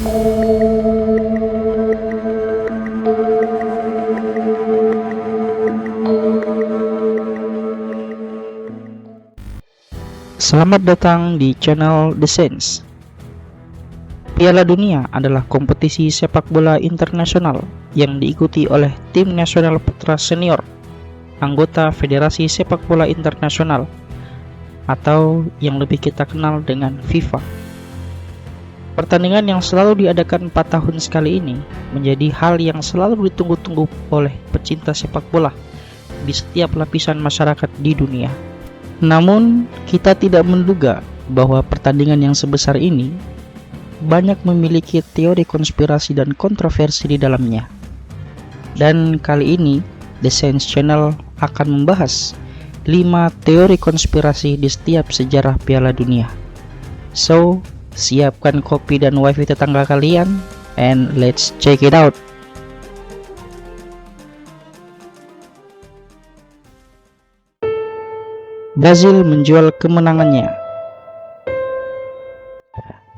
Selamat datang di channel The Sense. Piala Dunia adalah kompetisi sepak bola internasional yang diikuti oleh tim nasional putra senior, anggota Federasi Sepak Bola Internasional atau yang lebih kita kenal dengan FIFA. Pertandingan yang selalu diadakan 4 tahun sekali ini menjadi hal yang selalu ditunggu-tunggu oleh pecinta sepak bola di setiap lapisan masyarakat di dunia. Namun, kita tidak menduga bahwa pertandingan yang sebesar ini banyak memiliki teori konspirasi dan kontroversi di dalamnya. Dan kali ini, The Sense Channel akan membahas 5 teori konspirasi di setiap sejarah Piala Dunia. So, siapkan kopi dan wifi tetangga kalian, and let's check it out. Brazil menjual kemenangannya.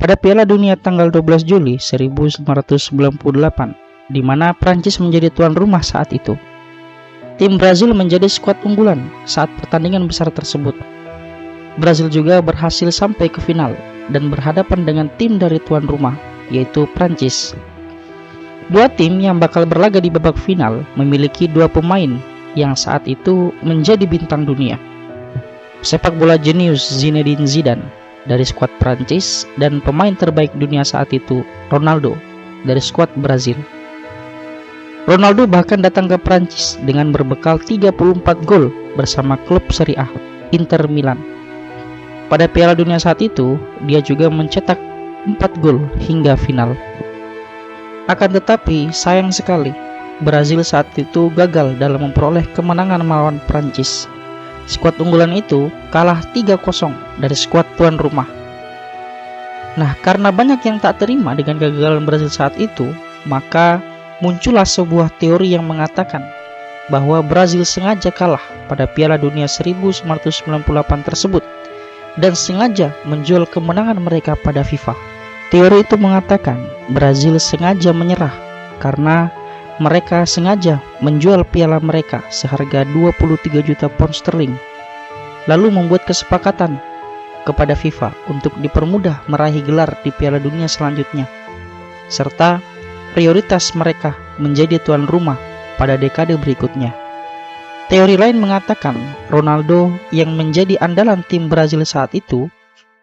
Pada Piala Dunia tanggal 12 Juli 1998, di mana Prancis menjadi tuan rumah saat itu, tim Brazil menjadi skuad unggulan saat pertandingan besar tersebut. Brazil juga berhasil sampai ke final dan berhadapan dengan tim dari tuan rumah, yaitu Prancis. Dua tim yang bakal berlaga di babak final memiliki 2 pemain yang saat itu menjadi bintang dunia. Sepak bola jenius Zinedine Zidane dari skuad Prancis dan pemain terbaik dunia saat itu Ronaldo dari skuad Brazil. Ronaldo bahkan datang ke Prancis dengan berbekal 34 gol bersama klub Serie A Inter Milan. Pada Piala Dunia saat itu, dia juga mencetak 4 gol hingga final. Akan tetapi, sayang sekali, Brazil saat itu gagal dalam memperoleh kemenangan melawan Prancis. Skuad unggulan itu kalah 3-0 dari skuad tuan rumah. Nah, karena banyak yang tak terima dengan kegagalan Brazil saat itu, maka muncullah sebuah teori yang mengatakan bahwa Brazil sengaja kalah pada Piala Dunia 1998 tersebut dan sengaja menjual kemenangan mereka pada FIFA. Teori itu mengatakan Brazil sengaja menyerah karena mereka sengaja menjual piala mereka seharga 23 juta pound sterling, lalu membuat kesepakatan kepada FIFA untuk dipermudah meraih gelar di Piala Dunia selanjutnya, serta prioritas mereka menjadi tuan rumah pada dekade berikutnya. Teori lain mengatakan Ronaldo yang menjadi andalan tim Brazil saat itu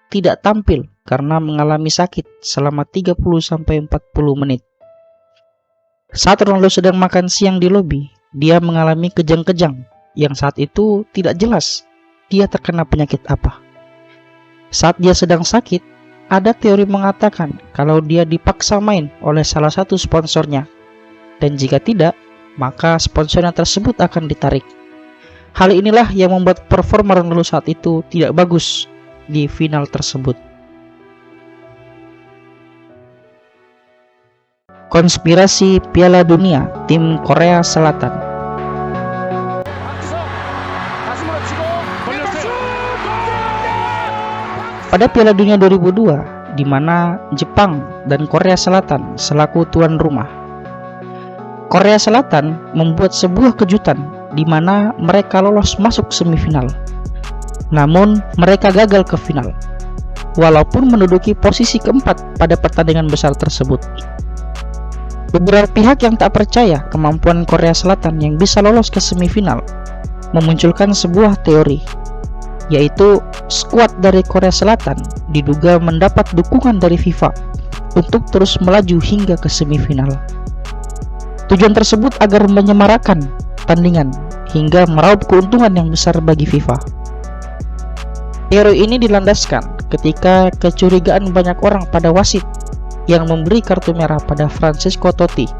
tidak tampil karena mengalami sakit selama 30-40 menit. Saat Ronaldo sedang makan siang di lobi, dia mengalami kejang-kejang yang saat itu tidak jelas dia terkena penyakit apa. Saat dia sedang sakit, ada teori mengatakan kalau dia dipaksa main oleh salah satu sponsornya, dan jika tidak, maka sponsornya tersebut akan ditarik. Hal inilah yang membuat performa Ronaldo saat itu tidak bagus di final tersebut. Konspirasi Piala Dunia tim Korea Selatan. Pada Piala Dunia 2002, di mana Jepang dan Korea Selatan selaku tuan rumah, Korea Selatan membuat sebuah kejutan di mana mereka lolos masuk semifinal. Namun mereka gagal ke final, walaupun menduduki posisi keempat pada pertandingan besar tersebut. Beberapa pihak yang tak percaya kemampuan Korea Selatan yang bisa lolos ke semifinal memunculkan sebuah teori, yaitu skuad dari Korea Selatan diduga mendapat dukungan dari FIFA untuk terus melaju hingga ke semifinal. Tujuan tersebut agar menyemarakan pertandingan hingga meraup keuntungan yang besar bagi FIFA. Teori ini dilandaskan ketika kecurigaan banyak orang pada wasit yang memberi kartu merah pada Francesco Totti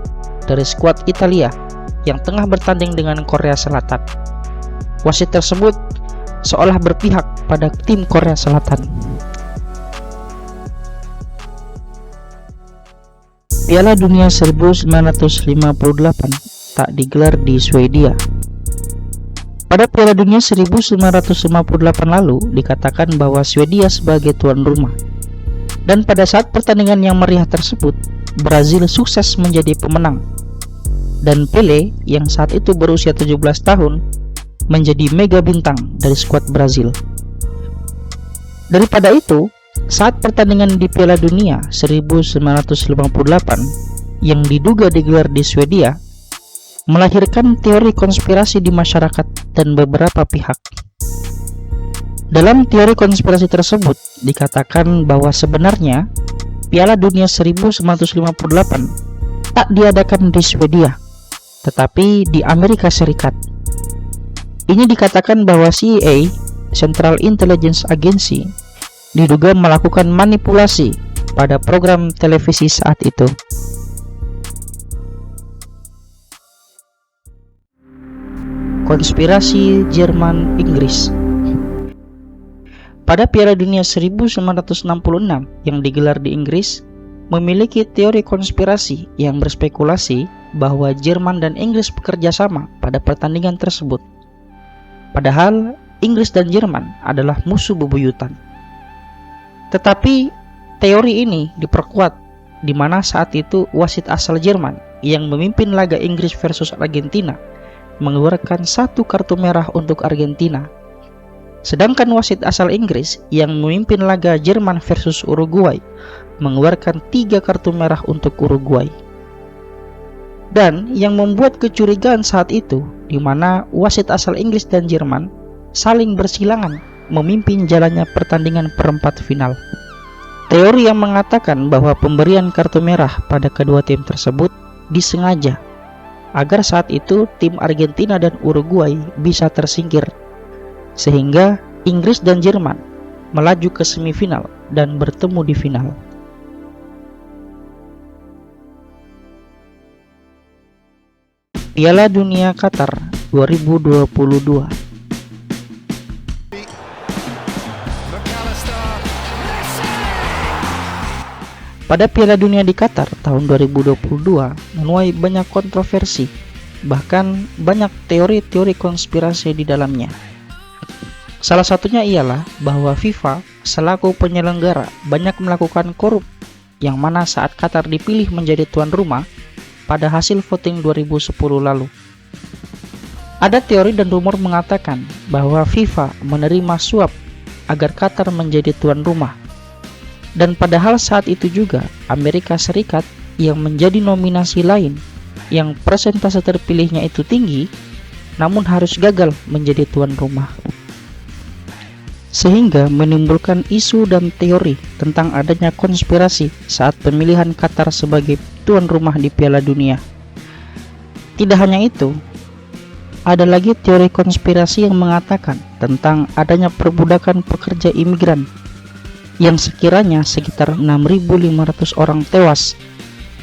dari skuad Italia yang tengah bertanding dengan Korea Selatan. Wasit tersebut seolah berpihak pada tim Korea Selatan. Piala Dunia 1958 tak digelar di Swedia. Pada Piala Dunia 1958 lalu dikatakan bahwa Swedia sebagai tuan rumah, Dan pada saat pertandingan yang meriah tersebut, Brazil sukses menjadi pemenang. Dan Pelé yang saat itu berusia 17 tahun menjadi mega bintang dari skuad Brazil. Daripada itu, saat pertandingan di Piala Dunia 1958 yang diduga digelar di Swedia melahirkan teori konspirasi di masyarakat dan beberapa pihak. Dalam teori konspirasi tersebut dikatakan bahwa sebenarnya Piala Dunia 1958 tak diadakan di Swedia, tetapi di Amerika Serikat. Ini dikatakan bahwa CIA, Central Intelligence Agency, diduga melakukan manipulasi pada program televisi saat itu. Konspirasi Jerman-Inggris. Pada Piala Dunia 1966 yang digelar di Inggris, memiliki teori konspirasi yang berspekulasi bahwa Jerman dan Inggris bekerja sama pada pertandingan tersebut. Padahal Inggris dan Jerman adalah musuh bebuyutan. Tetapi teori ini diperkuat di mana saat itu wasit asal Jerman yang memimpin laga Inggris versus Argentina mengeluarkan 1 kartu merah untuk Argentina. Sedangkan wasit asal Inggris yang memimpin laga Jerman versus Uruguay mengeluarkan 3 kartu merah untuk Uruguay. Dan yang membuat kecurigaan saat itu, di mana wasit asal Inggris dan Jerman saling bersilangan memimpin jalannya pertandingan perempat final. Teori yang mengatakan bahwa pemberian kartu merah pada kedua tim tersebut disengaja agar saat itu tim Argentina dan Uruguay bisa tersingkir, sehingga Inggris dan Jerman melaju ke semifinal dan bertemu di final. Piala Dunia Qatar 2022. Pada Piala Dunia di Qatar tahun 2022 menuai banyak kontroversi, bahkan banyak teori-teori konspirasi di dalamnya. Salah satunya ialah bahwa FIFA selaku penyelenggara banyak melakukan korup, yang mana saat Qatar dipilih menjadi tuan rumah pada hasil voting 2010 lalu. Ada teori dan rumor mengatakan bahwa FIFA menerima suap agar Qatar menjadi tuan rumah. Dan padahal saat itu juga Amerika Serikat yang menjadi nominasi lain yang persentase terpilihnya itu tinggi, namun harus gagal menjadi tuan rumah. Sehingga menimbulkan isu dan teori tentang adanya konspirasi saat pemilihan Qatar sebagai tuan rumah di Piala Dunia. Tidak hanya itu, ada lagi teori konspirasi yang mengatakan tentang adanya perbudakan pekerja imigran yang sekiranya sekitar 6.500 orang tewas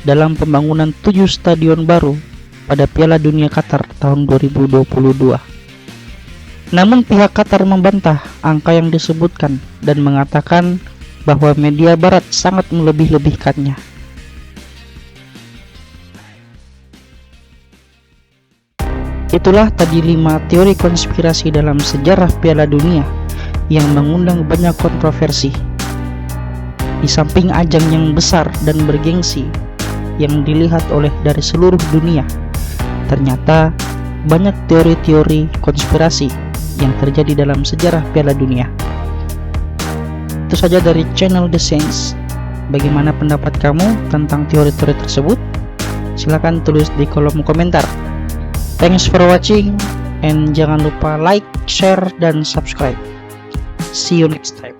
dalam pembangunan 7 stadion baru pada Piala Dunia Qatar tahun 2022. Namun pihak Qatar membantah angka yang disebutkan dan mengatakan bahwa media barat sangat melebih-lebihkannya. Itulah tadi 5 teori konspirasi dalam sejarah Piala Dunia yang mengundang banyak kontroversi. Di samping ajang yang besar dan bergengsi yang dilihat oleh dari seluruh dunia, ternyata banyak teori-teori konspirasi yang terjadi dalam sejarah Piala Dunia. Itu saja dari channel The Saints. Bagaimana pendapat kamu tentang teori-teori tersebut? Silahkan tulis di kolom komentar. Thanks for watching, and jangan lupa like, share, dan subscribe. See you next time.